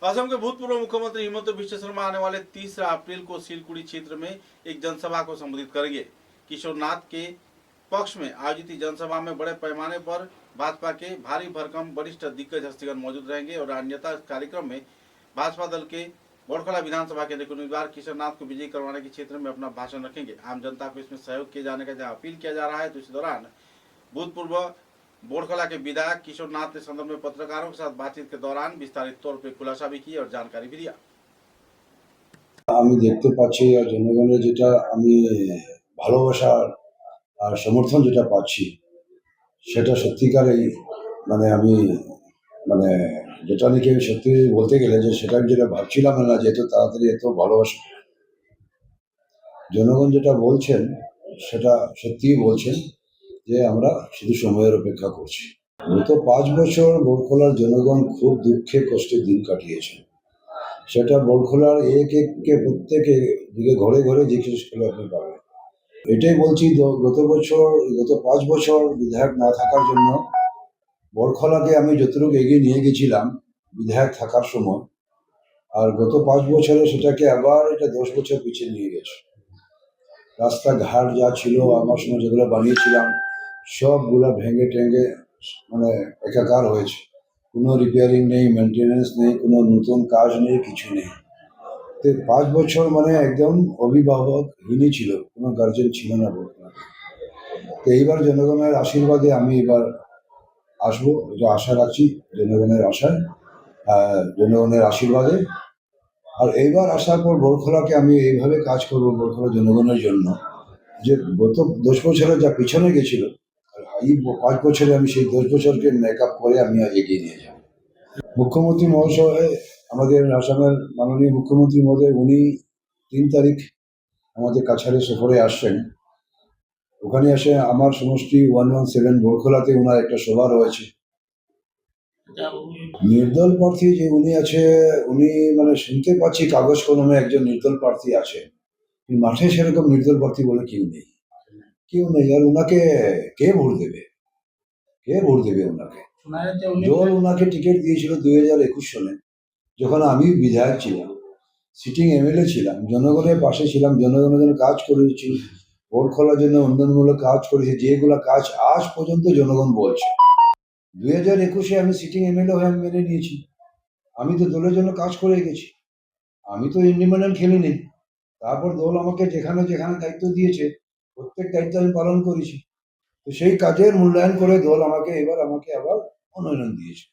असम के भूतपूर्व मुख्यमंत्री हिमंत बिश्व शर्मा आने वाले 30 अप्रैल को सिलकुड़ी क्षेत्र में एक जनसभा को संबोधित करेंगे। किशोरनाथ के पक्ष में आयोजित जनसभा में बड़े पैमाने पर भाजपा के भारी भरकम वरिष्ठ दिग्गज हस्तीगण मौजूद रहेंगे और अन्यथा कार्यक्रम में भाजपा दल के बोड़खला विधानसभा केंद्र के उम्मीदवार किशोरनाथ को विजयी करवाने के क्षेत्र में अपना भाषण रखेंगे। आम जनता को इसमें सहयोग किए जाने का जहां अपील किया जा रहा है, तो इस दौरान भूतपूर्व बोड़खला के विधायक किशोरनाथ ने संदर्भ में पत्रकारों के साथ बातचीत के दौरान विस्तारित तौर पर खुलासा भी किया और जानकारी भी दिया। আমি দেখতে পাচ্ছি আর জনগণের যেটা আমি ভালোবাসা আর সমর্থন যেটা পাচ্ছি সেটা সত্যিকারেই আমি যেটা নাকি আমি সত্যি বলতে গেলে যে সেটা আমি যেটা ভাবছিলাম না যে এত তাড়াতাড়ি এত ভালোবাসা জনগণ যেটা বলছেন সেটা সত্যিই বলছেন যে আমরা শুধু সময়ের অপেক্ষা করছি। গত 5 বছর বড়খলার জনগণ খুব দুঃখে কষ্টে দিন কাটিয়েছে। সেটা বড়খলার এক প্রত্যেকে দিকে ঘরে ঘরে জিজ্ঞেস করে আপনি পাবেন। এটাই বলছি, গত 5 বছর বিধায়ক না থাকার জন্য বড়খলাকে আমি যতটুকু এগিয়ে নিয়ে গেছিলাম বিধায়ক থাকার সময়, আর গত 5 বছরে সেটাকে আবার এটা 10 বছর পিছিয়ে নিয়ে গেছে। রাস্তাঘাট যা ছিল আমার সময় যেগুলো বানিয়েছিলাম সবগুলা ভেঙে টেঙে একাকার হয়েছে। কোনো রিপেয়ারিং নেই, মেনটেনেন্স নেই, কোনো নতুন কাজ নেই, কিছু নেই। তো 5 বছর একদম অভিভাবকহীনই ছিল, কোনো গার্জেন ছিল না বলতে। তো এইবার জনগণের আশীর্বাদে আমি এবার আসবো, এটা আশা রাখছি জনগণের আশায়, জনগণের আশীর্বাদে। আর এইবার আসার পর বড়খলাকে আমি এইভাবে কাজ করবো বড়খলা জনগণের জন্য যে গত 10 বছরে যা পিছনে গেছিল এই 5 বছরে আমি সেই 10 বছরকে মেকআপ করে আমি এগিয়ে নিয়ে যাব। মুখ্যমন্ত্রী মহাশয়, আমাদের আসামের মাননীয় মুখ্যমন্ত্রী মহোদয়, উনি 3 তারিখ আমাদের কাছাড়ে সফরে আসছেন। ওখানে এসে আমার সমষ্টি 117 বড়খলাতে ওনার একটা সভা রয়েছে। নির্দল প্রার্থী যে উনি আছে, উনি শুনতে পাচ্ছি কাগজ কলমে একজন নির্দল প্রার্থী আছে, মাঠে সেরকম নির্দল প্রার্থী বলে কেউ নেই। আর ওনাকে কে ভোট দেবে? ওনাকে দল ওনাকে টিকিট দিয়েছিল 2021 সালে, যখন আমি বিধায়ক ছিলাম, সিটিং এমএলএ ছিলাম, জনগণের পাশে ছিলাম, জনগণের জন্য কাজ করেছি, বড়খলার জন্য উন্নয়নমূলক কাজ করেছি, যেগুলা কাজ আজ পর্যন্ত জনগণ বলছে। 2021-এ আমি সিটিং এমএলএ হয়ে আমি মেনে নিয়েছি। আমি তো দলের জন্য কাজ করে গেছি, আমি তো ইন্ডিপেন্ডেন্ট খেলিনি। তারপর দল আমাকে যেখানে যেখানে দায়িত্ব দিয়েছে প্রত্যেক দায়িত্ব আমি পালন করেছি। তো সেই কাজের মূল্যায়ন করে দল আমাকে আবার মনোনয়ন দিয়েছে।